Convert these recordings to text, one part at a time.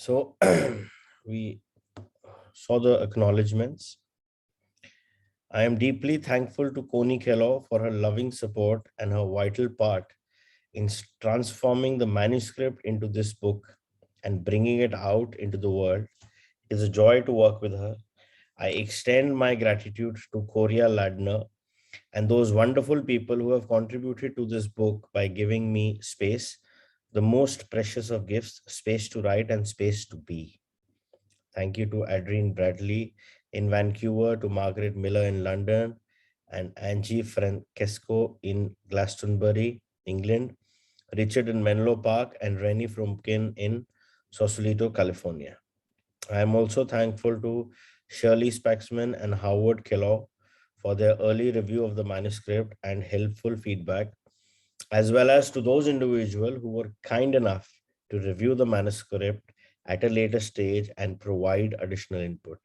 So we saw the acknowledgements. I am deeply thankful to Connie Kellogg for her loving support and her vital part in transforming the manuscript into this book and bringing it out into the world. It is a joy to work with her. I extend my gratitude to Korea Ladner and those wonderful people who have contributed to this book by giving me space, the most precious of gifts, space to write and space to be. Thank you to Adrienne Bradley in Vancouver, to Margaret Miller in London, and Angie Francesco in Glastonbury, England, Richard in Menlo Park, and Rennie Frumpkin in Sausalito, California. I am also thankful to Shirley Spaxman and Howard Kellogg for their early review of the manuscript and helpful feedback, as well as to those individuals who were kind enough to review the manuscript at a later stage and provide additional input.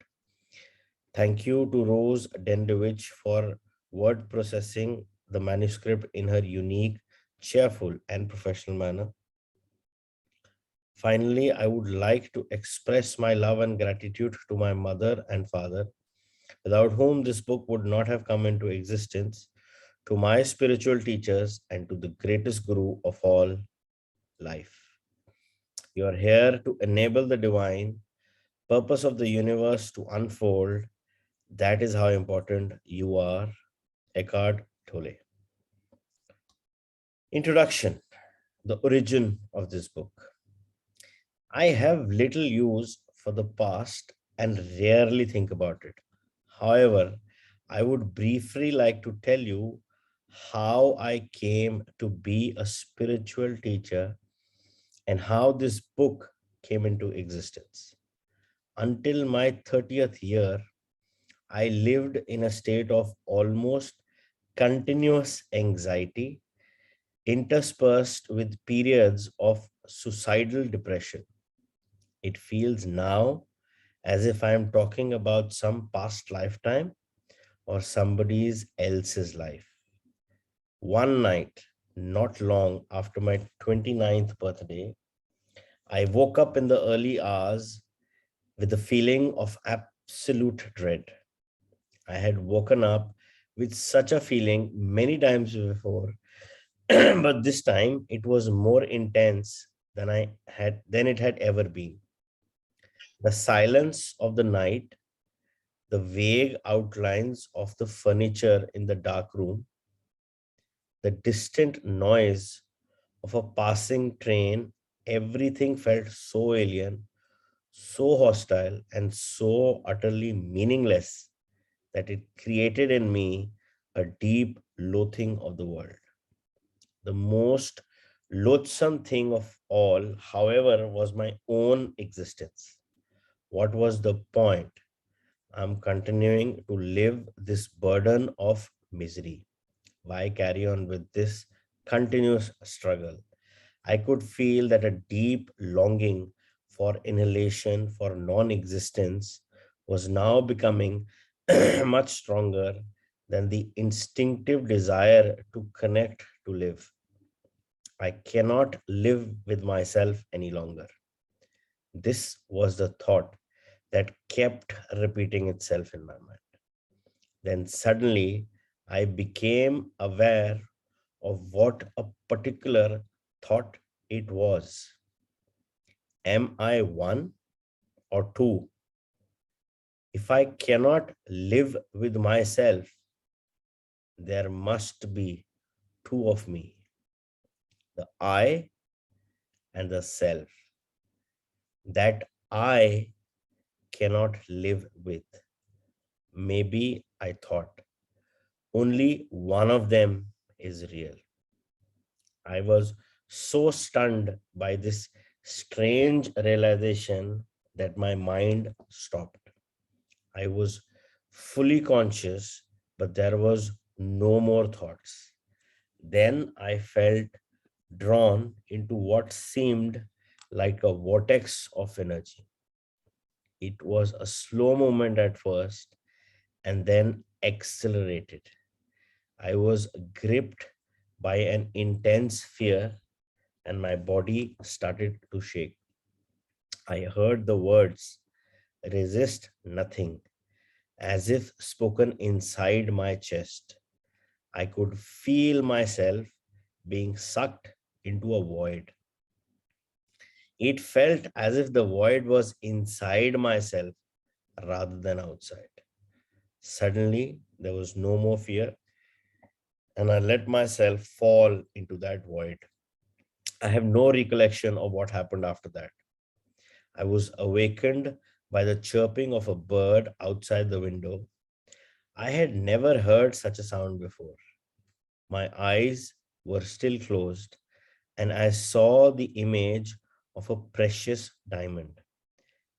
Thank you to Rose Dendovich for word processing the manuscript in her unique, cheerful, and professional manner. Finally, I would like to express my love and gratitude to my mother and father, without whom this book would not have come into existence, to my spiritual teachers, and to the greatest guru of all, life. You are here to enable the divine purpose of the universe to unfold. That is how important you are. Eckhart Tolle. Introduction. The origin of this book. I have little use for the past and rarely think about it. However, I would briefly like to tell you how I came to be a spiritual teacher and how this book came into existence. Until my 30th year, I lived in a state of almost continuous anxiety, interspersed with periods of suicidal depression. It feels now as if I am talking about some past lifetime or somebody else's life. One night, not long after my 29th birthday, I woke up in the early hours with a feeling of absolute dread. I had woken up with such a feeling many times before, but this time it was more intense than it had ever been. The silence of the night, the vague outlines of the furniture in the dark room, the distant noise of a passing train, everything felt so alien, so hostile, and so utterly meaningless that it created in me a deep loathing of the world. The most loathsome thing of all, however, was my own existence. What was the point? I'm continuing to live this burden of misery. Why carry on with this continuous struggle? I could feel that a deep longing for annihilation, for non existence, was now becoming much stronger than the instinctive desire to connect, to live. I cannot live with myself any longer. This was the thought that kept repeating itself in my mind. Then suddenly I became aware of what a particular thought it was. Am I one or two? If I cannot live with myself, there must be two of me, the I and the self, that I cannot live with. Maybe I thought only one of them is real. I was so stunned by this strange realization that my mind stopped. I was fully conscious, but there was no more thoughts. Then I felt drawn into what seemed like a vortex of energy. It was a slow movement at first and then accelerated. I was gripped by an intense fear and my body started to shake. I heard the words, resist nothing, as if spoken inside my chest. I could feel myself being sucked into a void. It felt as if the void was inside myself rather than outside. Suddenly, there was no more fear, and I let myself fall into that void. I have no recollection of what happened after that. I was awakened by the chirping of a bird outside the window. I had never heard such a sound before. My eyes were still closed, and I saw the image of a precious diamond.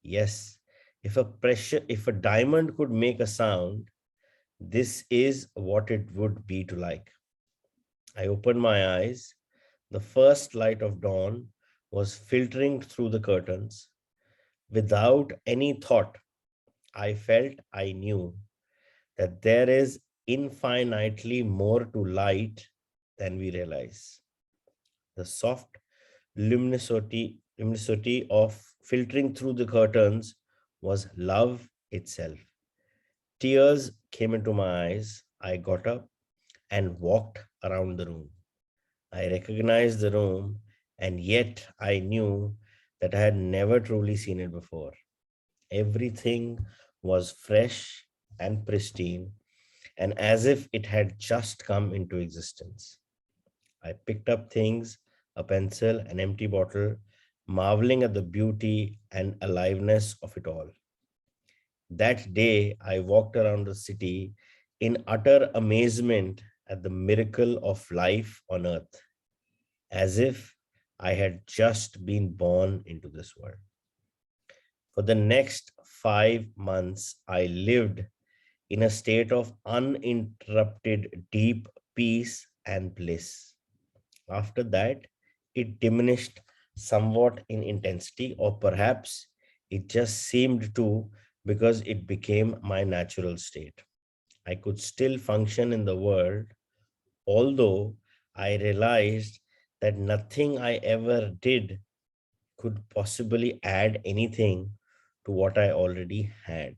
Yes, if a diamond could make a sound, this is what it would be to like. I opened my eyes. The first light of dawn was filtering through the curtains. Without any thought, I felt I knew that there is infinitely more to light than we realize. The soft luminosity of filtering through the curtains was love itself. Tears came into my eyes. I got up and walked around the room. I recognized the room, and yet I knew that I had never truly seen it before. Everything was fresh and pristine, and as if it had just come into existence. I picked up things, a pencil, an empty bottle, marveling at the beauty and aliveness of it all. That day, I walked around the city in utter amazement at the miracle of life on earth, as if I had just been born into this world. For the next 5 months, I lived in a state of uninterrupted deep peace and bliss. After that, it diminished somewhat in intensity, or perhaps it just seemed to because it became my natural state. I could still function in the world, although I realized that nothing I ever did could possibly add anything to what I already had.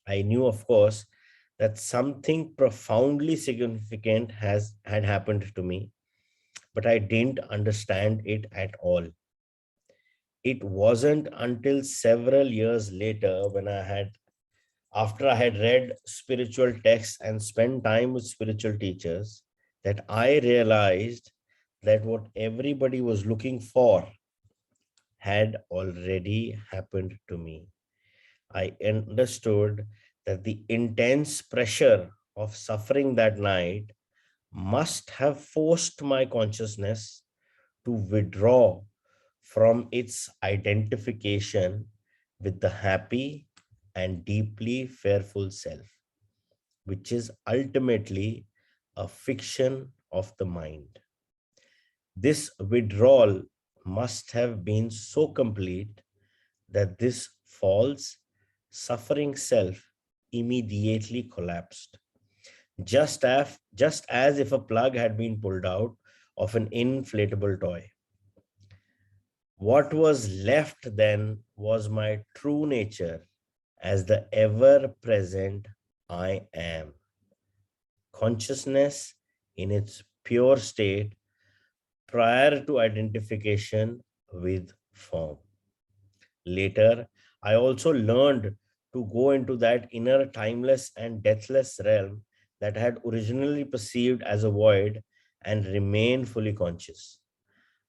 I knew, of course, that something profoundly significant had happened to me, but I didn't understand it at all. It wasn't until several years later after I had read spiritual texts and spent time with spiritual teachers, that I realized that what everybody was looking for had already happened to me. I understood that the intense pressure of suffering that night must have forced my consciousness to withdraw from its identification with the happy and deeply fearful self, which is ultimately a fiction of the mind. This withdrawal must have been so complete that this false, suffering self immediately collapsed, just as if a plug had been pulled out of an inflatable toy. What was left then was my true nature as the ever present I am. Consciousness in its pure state prior to identification with form. Later, I also learned to go into that inner timeless and deathless realm that I had originally perceived as a void and remain fully conscious.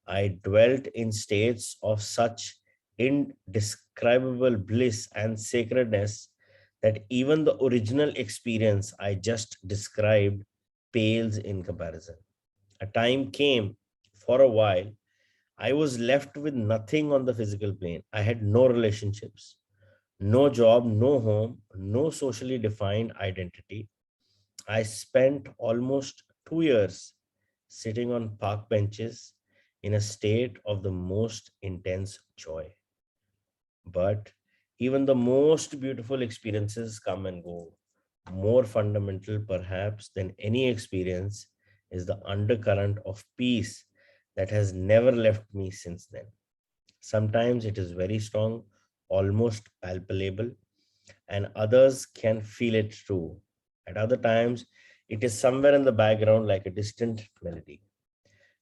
I dwelt in states of such indescribable bliss and sacredness that even the original experience I just described pales in comparison. A time came for a while I was left with nothing on the physical plane. I had no relationships, no job, no home, no socially defined identity. I spent almost 2 years sitting on park benches in a state of the most intense joy. But even the most beautiful experiences come and go. More fundamental, perhaps, than any experience is the undercurrent of peace that has never left me since then. Sometimes it is very strong, almost palpable, and others can feel it too. At other times, it is somewhere in the background like a distant melody.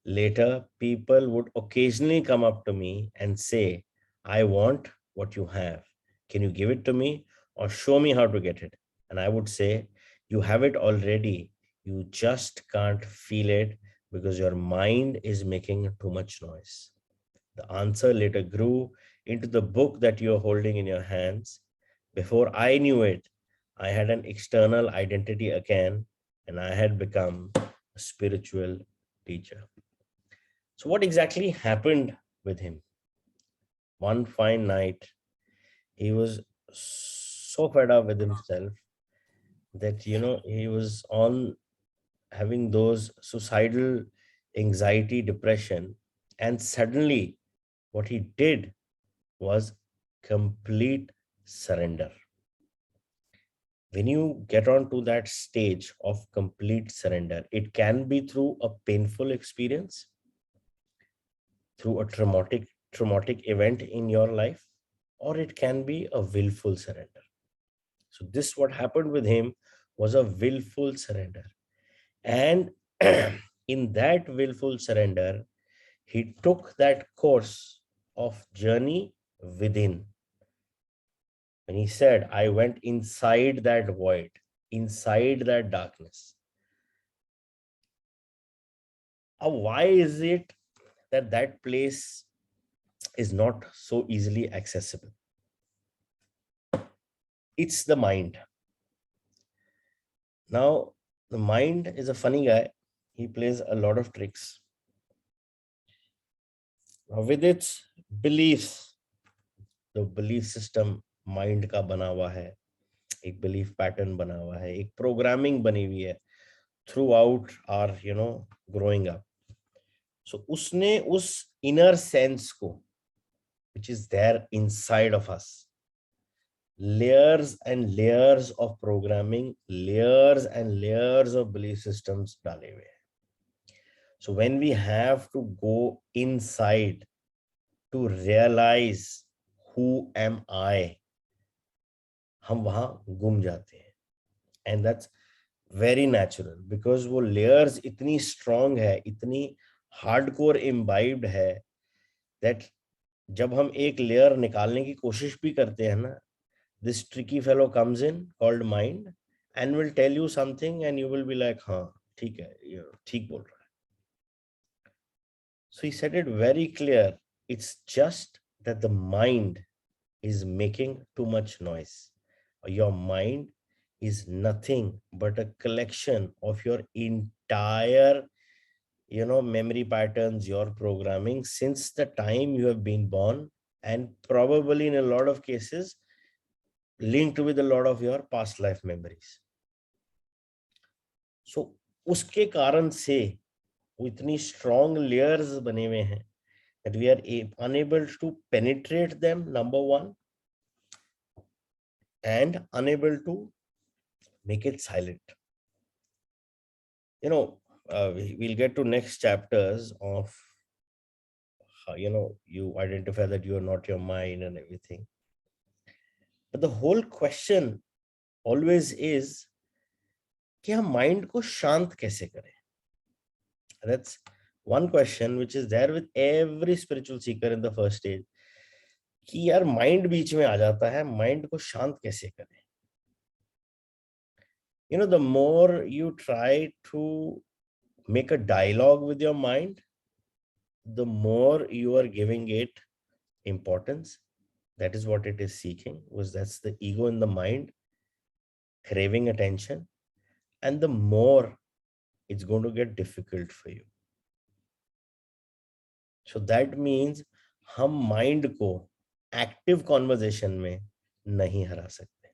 Later, people would occasionally come up to me and say, I want what you have. Can you give it to me or show me how to get it? And I would say, you have it already. You just can't feel it because your mind is making too much noise. The answer later grew into the book that you are holding in your hands. Before I knew it, I had an external identity again, and I had become a spiritual teacher. So, what exactly happened with him? One fine night, he was so fed up with himself that, he was on having those suicidal anxiety, depression, and suddenly what he did was complete surrender. When you get onto that stage of complete surrender, it can be through a painful experience, through a traumatic event in your life, or it can be a willful surrender. So this what happened with him was a willful surrender. And in that willful surrender, he took that course of journey within. And he said, I went inside that void, inside that darkness. Why is it that that place is not so easily accessible? It's the mind. Now, the mind is a funny guy. He plays a lot of tricks. Now, with its beliefs, the belief system mind का बना हुआ है, एक belief pattern बना हुआ है, एक programming बनी हुई है throughout our growing up. So उसने उस inner sense को, which is there inside of us, layers and layers of programming, layers and layers of belief systems डाले हुए हैं. So when we have to go inside to realize who am I, हम वहां गुम जाते हैं. And that's very natural because वो layers इतनी strong है, इतनी hardcore imbibed है that जब हम एक layer निकालने की कोशिश भी करते हैं ना, this tricky fellow comes in called mind and will tell you something and you will be like, हाँ ठीक है, ठीक बोल रहा है. So he said it very clear. It's just that the mind is making too much noise. Your mind is nothing but a collection of your entire memory patterns, your programming since the time you have been born, and probably in a lot of cases linked with a lot of your past life memories. So उसके कारण से वो इतनी strong layers बने हुए हैं that we are unable to penetrate them, number one, and unable to make it silent. We'll get to next chapters of how, you identify that you are not your mind and everything. But the whole question always is कि हम mind को शांत कैसे करें? That's one question which is there with every spiritual seeker in the first stage. कि यार mind बीच में आ जाता है, mind को शांत कैसे करें? The more you try to make a dialogue with your mind, the more you are giving it importance. That is what it is seeking, was that's the ego in the mind craving attention, and the more it's going to get difficult for you. So that means हम mind को active conversation में नहीं हरा सकते.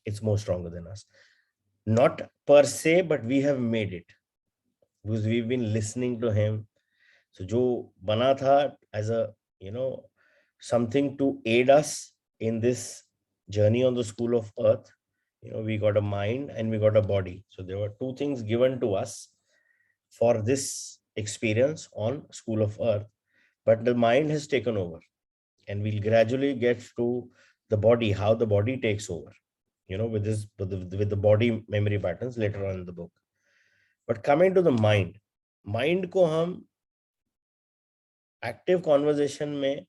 It's more stronger than us. Not per se, but we have made it because we've been listening to him. So जो बना था as a something to aid us in this journey on the school of earth, we got a mind and we got a body. So there were two things given to us for this experience on school of earth. but the mind has taken over, and we'll gradually get to the body, how the body takes over, with this, with the body memory patterns later on in the book. But coming to the mind को हम active conversation में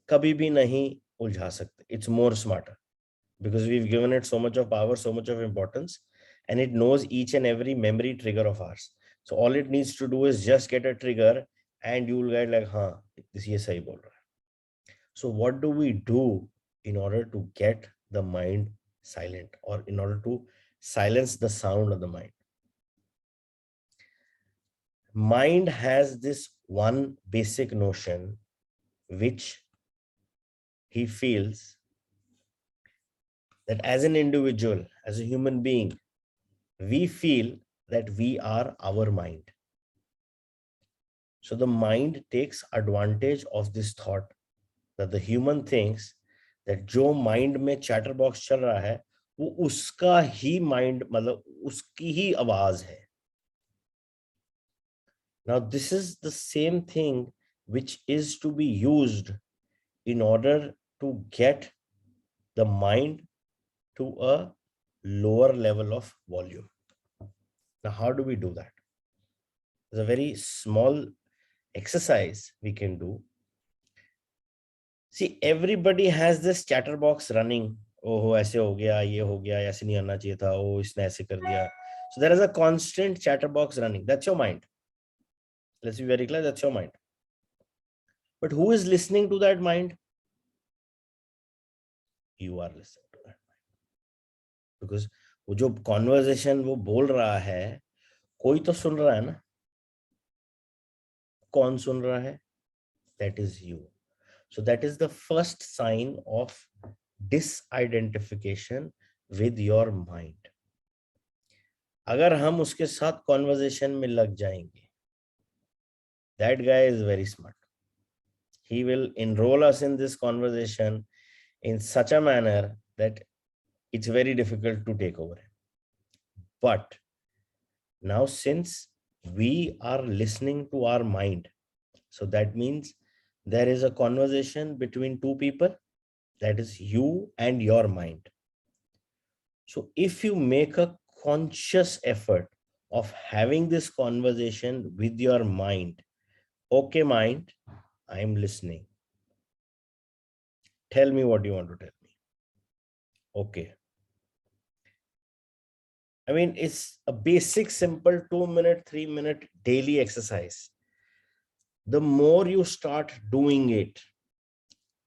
कभी भी नहीं उलझा सकते. It's more smarter because we've given it so much of power, so much of importance, and it knows each and every memory trigger of ours. So all it needs to do is just get a trigger, and you will get like, हाँ, ये सही बोल रहा है. So what do we do in order to get the mind silent, or in order to silence the sound of the mind? Mind has this one basic notion which he feels that as an individual, as a human being, we feel that we are our mind. So the mind takes advantage of this thought that the human thinks that जो mind में chatterbox चल रहा है वो उसका ही mind, मतलब उसकी ही आवाज है. Now this is the same thing which is to be used in order to get the mind to a lower level of volume. Now, how do we do that? There's a very small exercise we can do. See, everybody has this chatterbox running. Oh, ऐसे हो गया, ये हो गया, ऐसे नहीं आना चाहिए था, oh, इसने ऐसे कर दिया. So there is a constant chatterbox running. That's your mind. Let's be very clear, that's your mind. But who is listening to that mind? You are listening to that mind. Because वो जो conversation वो बोल रहा है, कोई तो सुन रहा है ना. कौन सुन रहा है? That is you. So that is the first sign of disidentification with your mind. अगर हम उसके साथ conversation में लग जाएंगे, that guy is very smart. He will enroll us in this conversation in such a manner that it's very difficult to take over. But now, since we are listening to our mind, so that means there is a conversation between two people, that is you and your mind. So if you make a conscious effort of having this conversation with your mind, okay, mind, I'm listening. Tell me what you want to tell me. Okay. I mean, it's a basic, simple 2-minute, 3-minute daily exercise. The more you start doing it,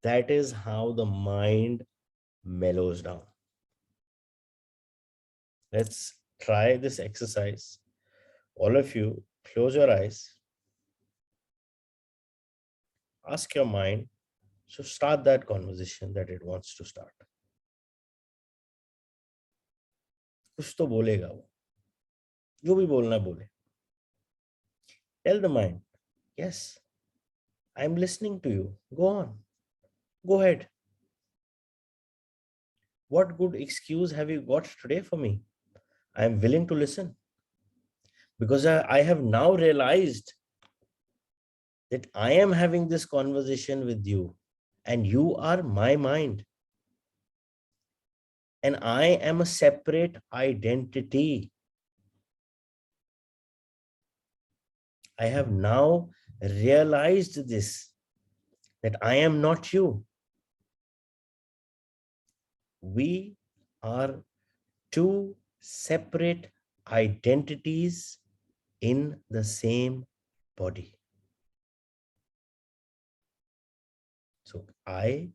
that is how the mind mellows down. Let's try this exercise. All of you, close your eyes. Ask your mind to start that conversation that it wants to start. कुछ तो बोलेगा वो, जो भी बोलना बोले. Tell the mind, yes, I'm listening to you. Go on. Go ahead. What good excuse have you got today for me? I am willing to listen. Because I have now realized that I am having this conversation with you and you are my mind. And I am a separate identity. I have now realized this, that I am not you. We are two separate identities in the same body. So I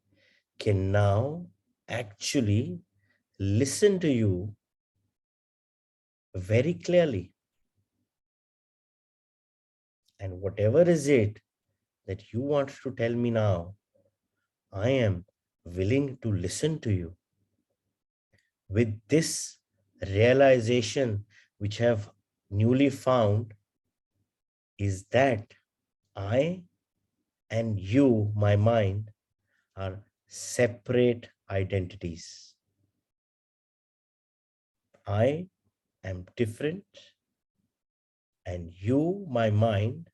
can now actually listen to you very clearly. And whatever is it that you want to tell me now, I am willing to listen to you. With this realization, which I have newly found, is that I and you, my mind, are separate identities. I am different, and you, my mind,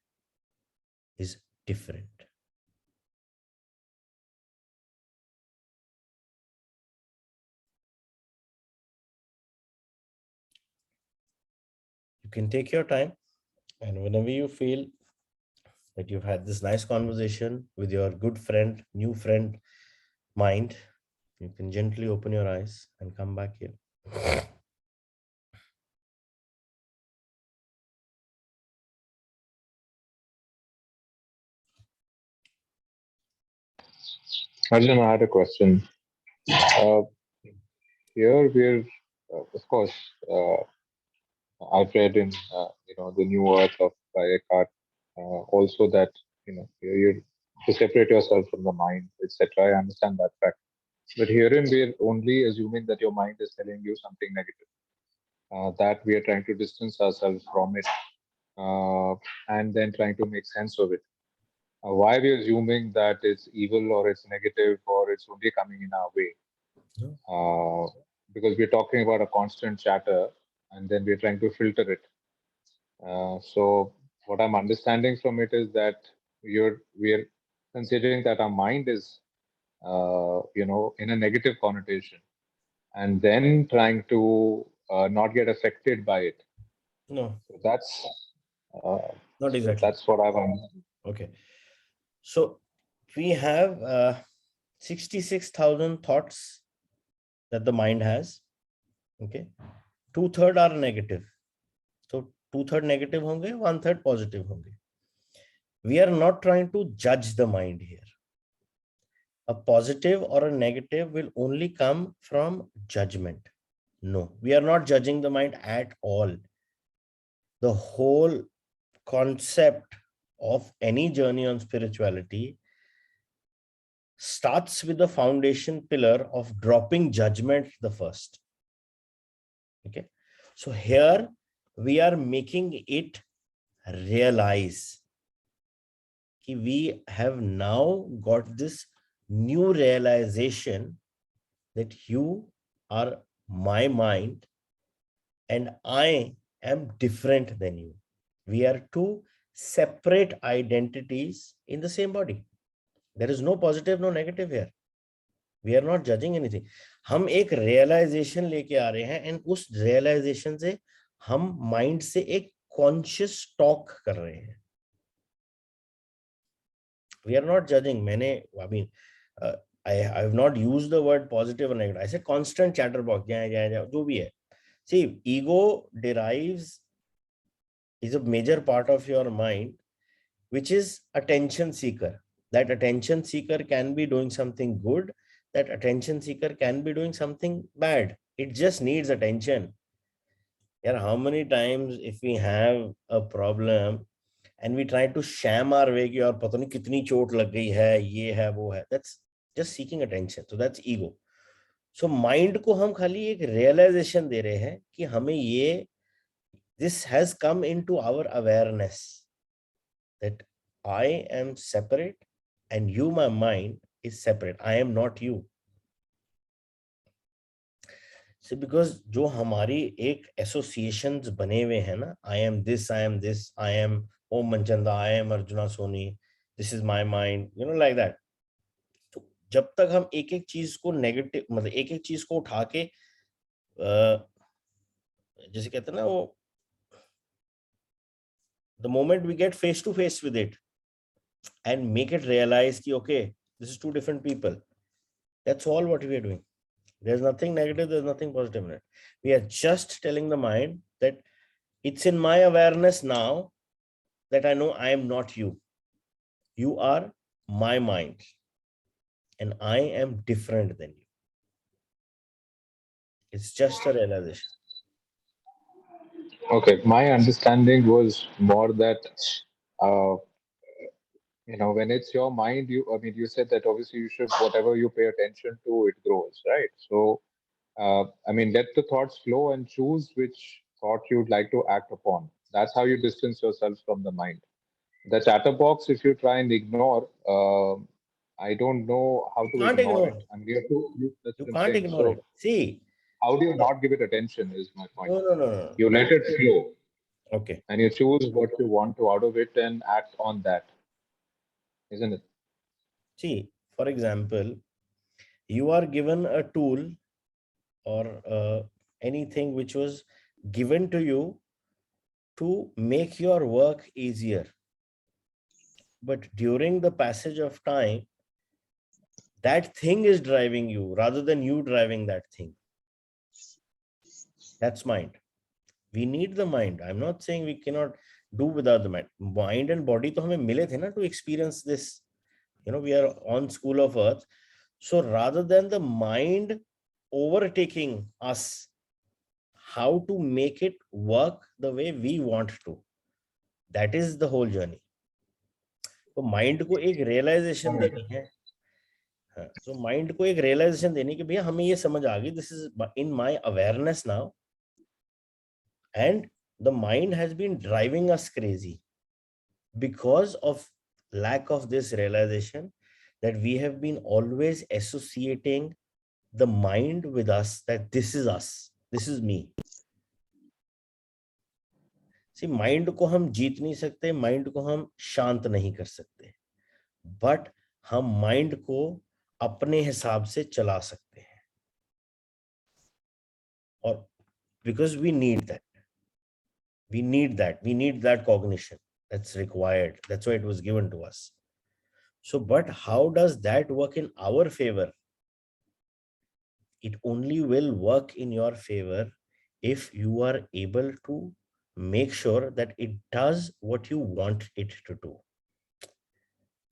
is different. You can take your time, and whenever you feel that you've had this nice conversation with your good friend, new friend mind, you can gently open your eyes and come back here. Arjun, I had a question. Uh, Here we're, of course, uh, I've read in the New Earth of Eckhart also that you're to separate yourself from the mind, etc. I understand that fact, but herein we're only assuming that your mind is telling you something negative, that we are trying to distance ourselves from it, and then trying to make sense of it. Why we're assuming that it's evil or it's negative or it's only coming in our way? uh, because we're talking about a constant chatter and then we're trying to filter it. So what I'm understanding from it is that we're considering that our mind is in a negative connotation and then trying to not get affected by it. No, So that's uh, not so exactly. that's what I've understood. Okay. So we have 66,000 thoughts that the mind has. Okay. Two-third are negative. So two-third negative honge, one-third positive honge. We are not trying to judge the mind here. A positive or a negative will only come from judgment. No, we are not judging the mind at all. The whole concept of any journey on spirituality starts with the foundation pillar of dropping judgment the first. Okay. So here we are making it realize that we have now got this new realization that you are my mind and I am different than you. We are two separate identities in the same body. There is no positive, no negative here. We are not judging anything. हम एक realization लेके आ रहे हैं and उस realization से हम mind से एक conscious talk कर रहे हैं. We are not judging. I mean, I have not used the word positive or negative. I said constant chatterbox. जो भी है. See, ego is a major part of your mind, which is attention seeker. That attention seeker can be doing something good. That attention seeker can be doing something bad. It just needs attention. Yeah, how many times if we have a problem and we try to sham our way कि और पता नहीं कितनी चोट लग गई है, ये है वो है, that's just seeking attention. So that's ego. So mind को हम खाली एक realization दे रहे हैं कि हमें ये this has come into our awareness that I am separate and you, my mind, is separate. I am not you. So because जो हमारी एक associations बने हुए हैं ना, I am this, I am Om Manchanda, I am Arjuna Soni, this is my mind, like that. तो जब तक हम एक एक चीज को नेगेटिव मतलब एक एक चीज को उठा के जैसे कहते हैं ना वो the moment we get face to face with it and make it realize कि okay, this is two different people. That's all what we are doing. There's nothing negative, there's nothing positive in it. We are just telling the mind that it's in my awareness now that I know I am not you. You are my mind and I am different than you. It's just a realization. Okay, my understanding was more that uh, when it's your mind, you said that obviously you should, whatever you pay attention to, it grows, right? So, let the thoughts flow and choose which thought you'd like to act upon. That's how you distance yourself from the mind. The chatterbox, if you try and ignore, I don't know how to Can't ignore it. ignore. That's You what I'm can't saying. ignore So, it. See, how do you not give it attention? Is my point. no. You let it flow Okay. and you choose what you want to out of it and act on that, isn't it? See, for example, you are given a tool or anything which was given to you to make your work easier. But during the passage of time, that thing is driving you rather than you driving that thing. That's mind. We need the mind. I'm not saying we cannot do without the mind. Mind and body to hame mile the na to experience this. We are on school of earth. So rather than the mind overtaking us, how to make it work the way we want to. That is the whole journey. तो mind को एक realisation देनी है. So mind को एक realisation देनी कि भैया हमें ये समझ आ गई, this is in my awareness now, and the mind has been driving us crazy because of lack of this realization that we have been always associating the mind with us, that this is us, this is me. See, mind को हम जीत नहीं सकते, mind को हम शांत नहीं कर सकते, बट हम माइंड को अपने हिसाब से चला सकते हैं. और because we need that cognition that's required. That's why it was given to us. So but how does that work in our favor? It only will work in your favor if you are able to make sure that it does what you want it to do.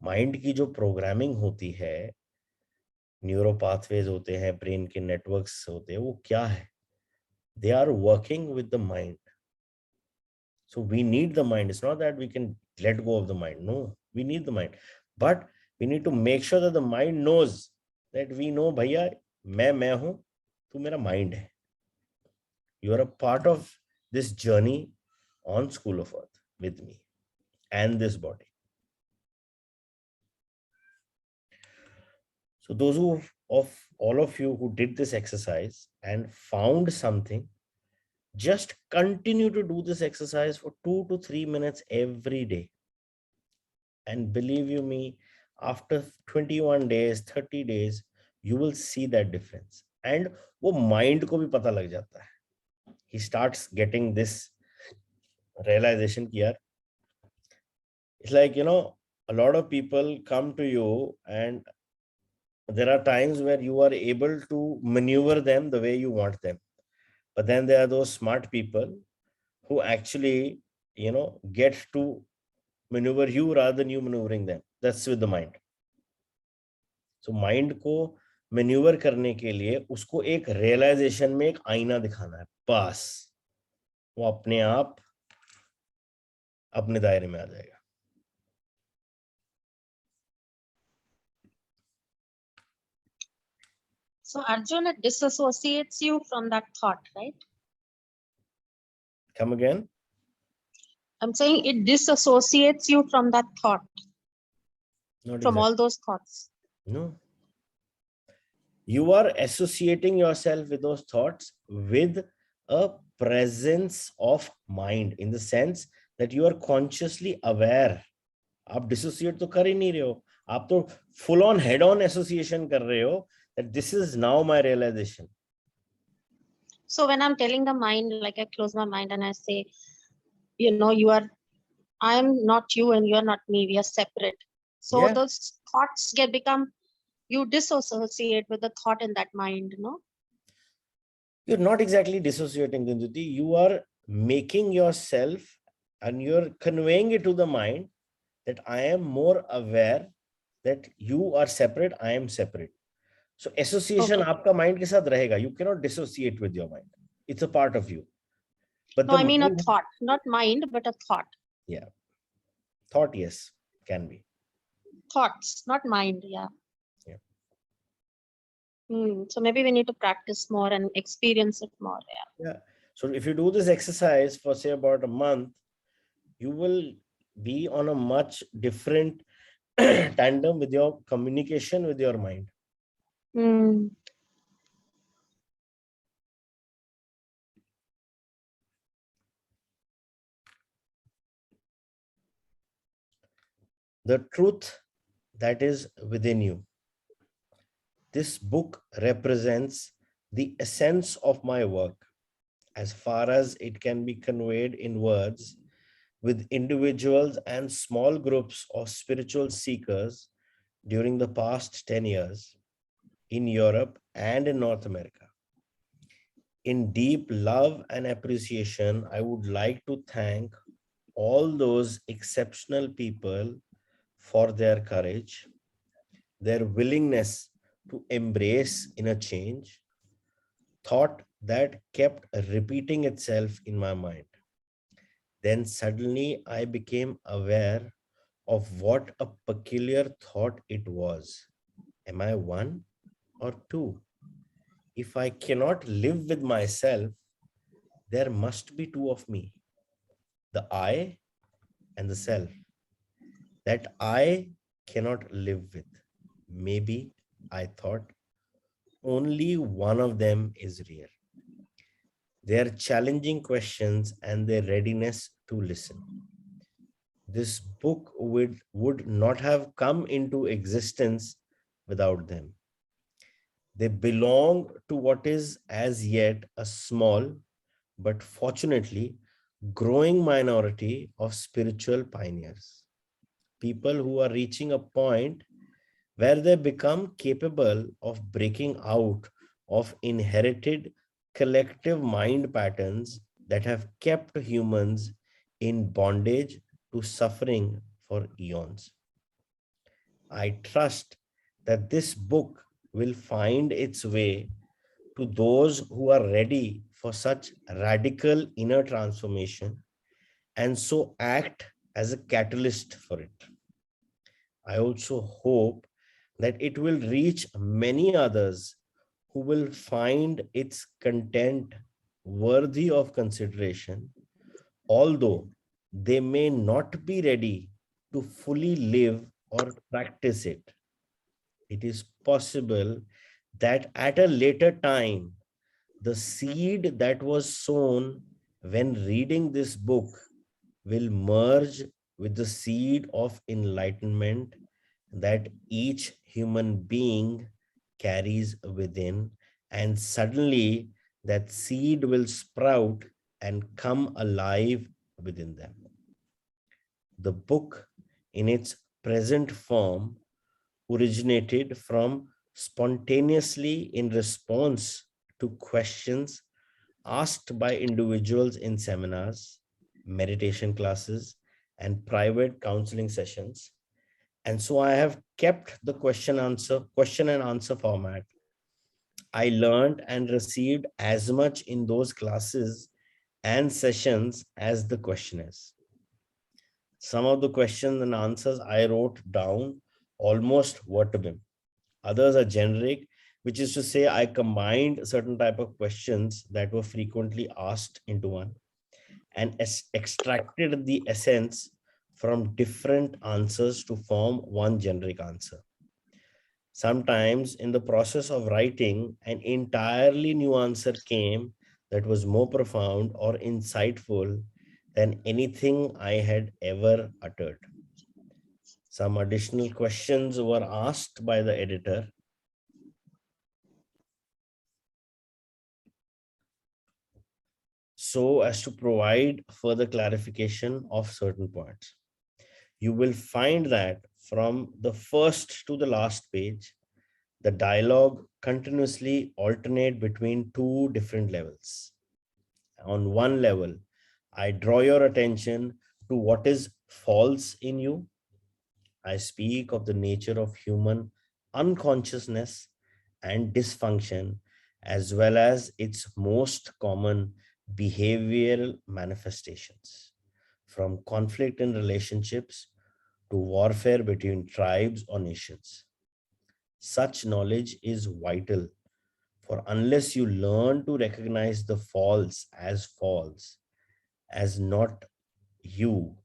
Mind की जो programming होती है, neuro pathways होते हैं, brain के networks होते हैं, वो क्या है? They are working with the mind. So we need the mind. It's not that we can let go of the mind. No, we need the mind. But we need to make sure that the mind knows that we know, भैया मैं हूं, तू मेरा mind है. You are a part of this journey on School of Earth with me and this body. So those all of you who did this exercise and found something, just continue to do this exercise for 2 to 3 minutes every day. And believe you me, after 21 days, 30 days, you will see that difference. And वो mind को भी पता लग जाता है. He starts getting this realization here. It's like, a lot of people come to you and there are times where you are able to maneuver them the way you want them. But then there are those smart people who actually, get to maneuver you rather than you maneuvering them. That's with the mind. So mind को maneuver करने के लिए उसको एक realization में एक आईना दिखाना है. बस वो अपने आप अपने दायरे में आ जाएगा. So Arjun, it disassociates you from that thought, right? Come again? I'm saying it disassociates you from that thought, Not from exactly. all those thoughts. No. You are associating yourself with those thoughts with a presence of mind, in the sense that you are consciously aware. आप dissociate तो कर ही नहीं रहे हो, आप तो full on head on association कर रहे हो that this is now my realization. So when I'm telling the mind, like I close my mind and I say, I'm not you and you're not me, we are separate. So Yeah. those thoughts you disassociate with the thought in that mind, You're not exactly dissociating, Gunjuti. You are making yourself and you're conveying it to the mind that I am more aware that you are separate, I am separate. So association आपका mind के साथ रहेगा. You cannot dissociate with your mind. It's a part of you. But No, I mean a thought, not mind, but a thought. Yeah. Thought, yes, can be. Thoughts, not mind, yeah. Yeah. So maybe we need to practice more and experience it more. Yeah. So if you do this exercise for say about a month, you will be on a much different tandem with your communication with your mind. The truth that is within you. This book represents the essence of my work. as far as it can be conveyed in words, with individuals and small groups of spiritual seekers during the past 10 years in Europe and in North America. In deep love and appreciation, I would like to thank all those exceptional people for their courage, their willingness to embrace inner change, thought that kept repeating itself in my mind. Then suddenly I became aware of what a peculiar thought it was. Am I one or two? If I cannot live with myself, there must be two of me, the I and the self, that I cannot live with. Maybe I thought only one of them is real. Their challenging questions and their readiness to listen. This book would not have come into existence without them. They belong to what is as yet a small, but fortunately growing minority of spiritual pioneers. People who are reaching a point where they become capable of breaking out of inherited collective mind patterns that have kept humans in bondage to suffering for eons. I trust that this book will find its way to those who are ready for such radical inner transformation and so act as a catalyst for it. I also hope that it will reach many others who will find its content worthy of consideration, although they may not be ready to fully live or practice it. It is possible that at a later time, the seed that was sown when reading this book will merge with the seed of enlightenment that each human being carries within, and suddenly that seed will sprout and come alive within them. The book, in its present form, originated from spontaneously in response to questions asked by individuals in seminars, meditation classes, and private counseling sessions. And so I have kept the question and answer format. I learned and received as much in those classes and sessions as the questionnaires. Some of the questions and answers I wrote down almost verbatim. Others are generic, which is to say I combined certain type of questions that were frequently asked into one and extracted the essence from different answers to form one generic answer. Sometimes in the process of writing, an entirely new answer came that was more profound or insightful than anything I had ever uttered. Some additional questions were asked by the editor so as to provide further clarification of certain points. You will find that from the first to the last page, the dialogue continuously alternate between two different levels. On one level, I draw your attention to what is false in you. I speak of the nature of human unconsciousness and dysfunction, as well as its most common behavioral manifestations, from conflict in relationships to warfare between tribes or nations. Such knowledge is vital, for unless you learn to recognize the false, as not you,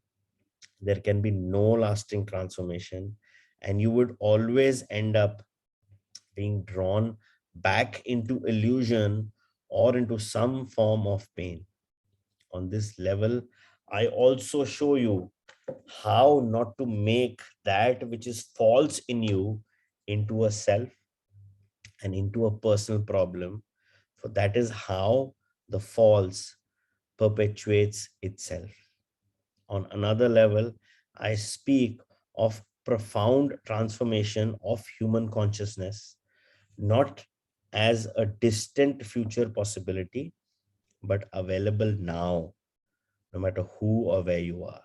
there can be no lasting transformation, and you would always end up being drawn back into illusion or into some form of pain. On this level, I also show you how not to make that which is false in you into a self and into a personal problem. For that is how the false perpetuates itself. On another level, I speak of profound transformation of human consciousness, not as a distant future possibility, but available now, no matter who or where you are.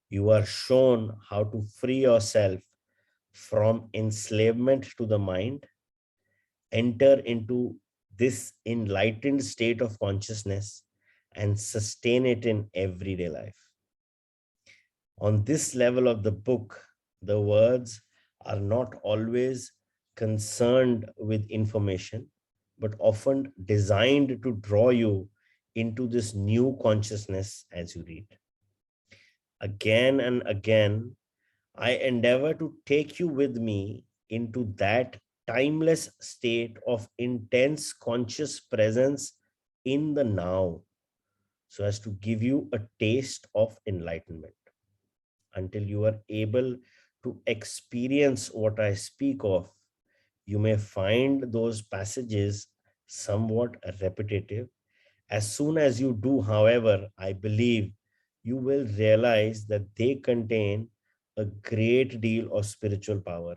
You are shown how to free yourself from enslavement to the mind, enter into this enlightened state of consciousness, and sustain it in everyday life. On this level of the book, the words are not always concerned with information, but often designed to draw you into this new consciousness as you read. Again and again, I endeavor to take you with me into that timeless state of intense conscious presence in the now, so as to give you a taste of enlightenment. Until you are able to experience what I speak of, you may find those passages somewhat repetitive. As soon as you do, however, I believe you will realize that they contain a great deal of spiritual power,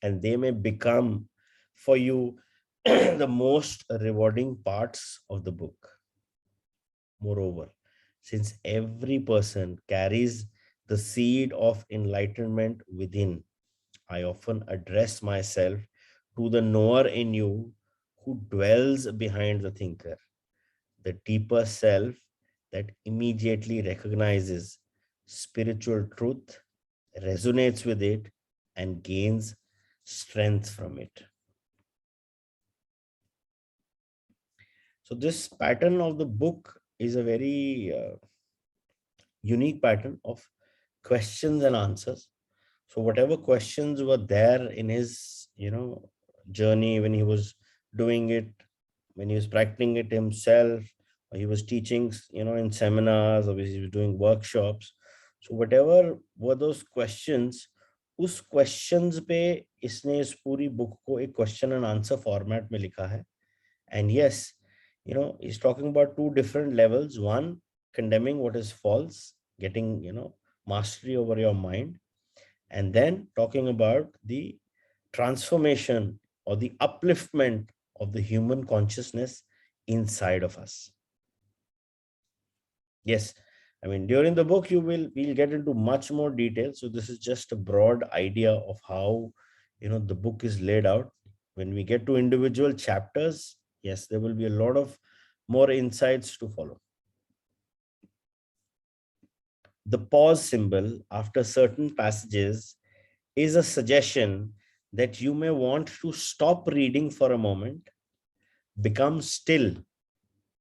and they may become for you the most rewarding parts of the book. Moreover, since every person carries the seed of enlightenment within, I often address myself to the knower in you who dwells behind the thinker, the deeper self that immediately recognizes spiritual truth, resonates with it, and gains strength from it. So, this pattern of the book is a very unique pattern of questions and answers. So whatever questions were there in his, journey, when he was doing it, when he was practicing it himself, or he was teaching, in seminars, or he was doing workshops. So whatever were those questions, उस questions पे इसने इस पूरी book को एक question and answer format में लिखा है. And yes, he's talking about two different levels. One, condemning what is false, getting, mastery over your mind, and then talking about the transformation or the upliftment of the human consciousness inside of us. Yes, I mean, during the book, we'll get into much more detail. So this is just a broad idea of how, the book is laid out. When we get to individual chapters, yes, there will be a lot of more insights to follow. The pause symbol after certain passages is a suggestion that you may want to stop reading for a moment, become still,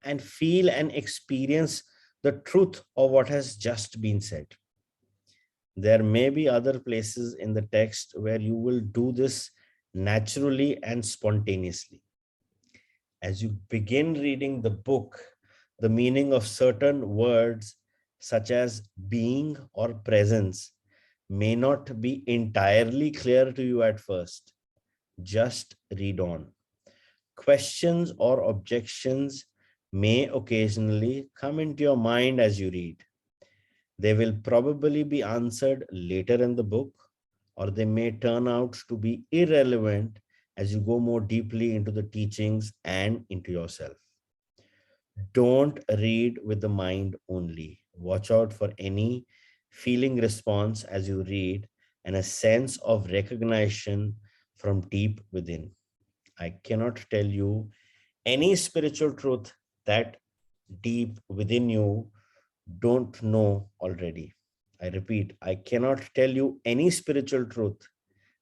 and feel and experience the truth of what has just been said. There may be other places in the text where you will do this naturally and spontaneously. As you begin reading the book, the meaning of certain words, such as being or presence, may not be entirely clear to you at first. Just read on. Questions or objections may occasionally come into your mind as you read. They will probably be answered later in the book, or they may turn out to be irrelevant as you go more deeply into the teachings and into yourself. Don't read with the mind only. Watch out for any feeling response as you read and a sense of recognition from deep within. I cannot tell you any spiritual truth that deep within you don't know already. I repeat, I cannot tell you any spiritual truth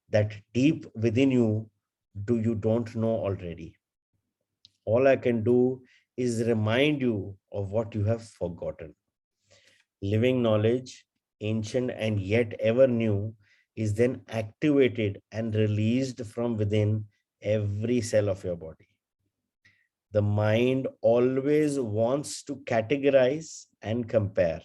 that deep within you you don't know already. All I can do is remind you of what you have forgotten. Living knowledge, ancient and yet ever new, is then activated and released from within every cell of your body. The mind always wants to categorize and compare,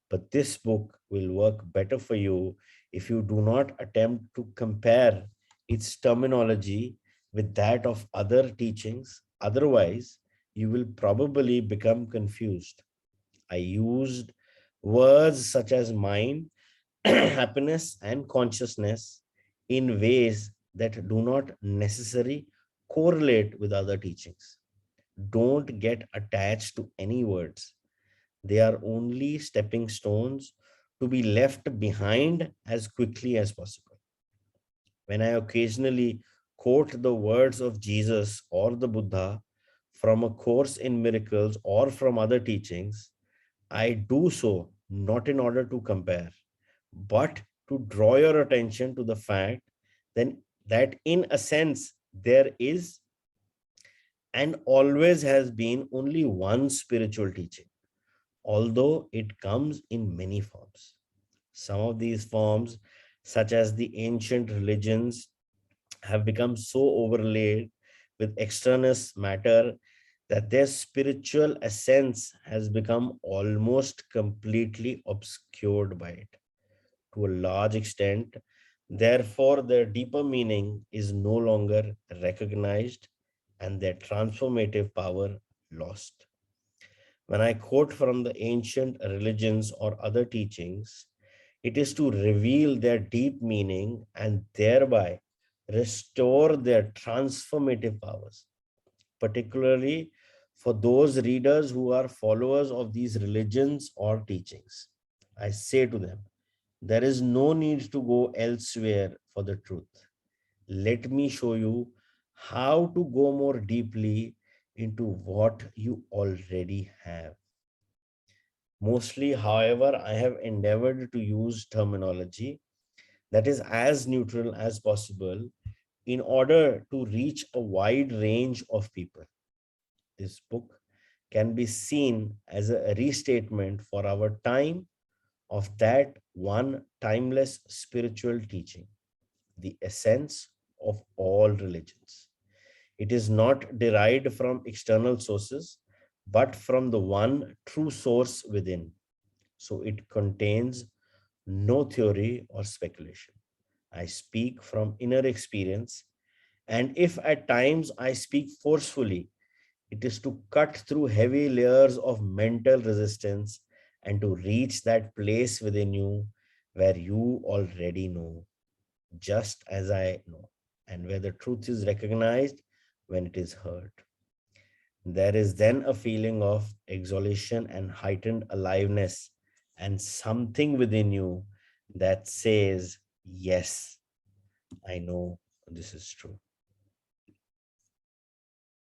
but this book will work better for you if you do not attempt to compare its terminology with that of other teachings. Otherwise, you will probably become confused. I used words such as mind, happiness, and consciousness in ways that do not necessarily correlate with other teachings. Don't get attached to any words. They are only stepping stones to be left behind as quickly as possible. When I occasionally quote the words of Jesus or the Buddha from a course in miracles or from other teachings, I do so not in order to compare, but to draw your attention to the fact then that in a sense there is and always has been only one spiritual teaching, although it comes in many forms. Some of these forms, such as the ancient religions, have become so overlaid with extraneous matter that their spiritual essence has become almost completely obscured by it to a large extent. Therefore, their deeper meaning is no longer recognized and their transformative power lost. When I quote from the ancient religions or other teachings, it is to reveal their deep meaning and thereby restore their transformative powers, particularly for those readers who are followers of these religions or teachings. I say to them, there is no need to go elsewhere for the truth. Let me show you how to go more deeply into what you already have. Mostly, however, I have endeavored to use terminology that is as neutral as possible in order to reach a wide range of people. This book can be seen as a restatement for our time of that one timeless spiritual teaching, the essence of all religions. It is not derived from external sources, but from the one true source within. So it contains no theory or speculation. I speak from inner experience, and if at times I speak forcefully, it is to cut through heavy layers of mental resistance and to reach that place within you where you already know, just as I know, and where the truth is recognized when it is heard. There is then a feeling of exhalation and heightened aliveness, and something within you that says, yes, I know this is true.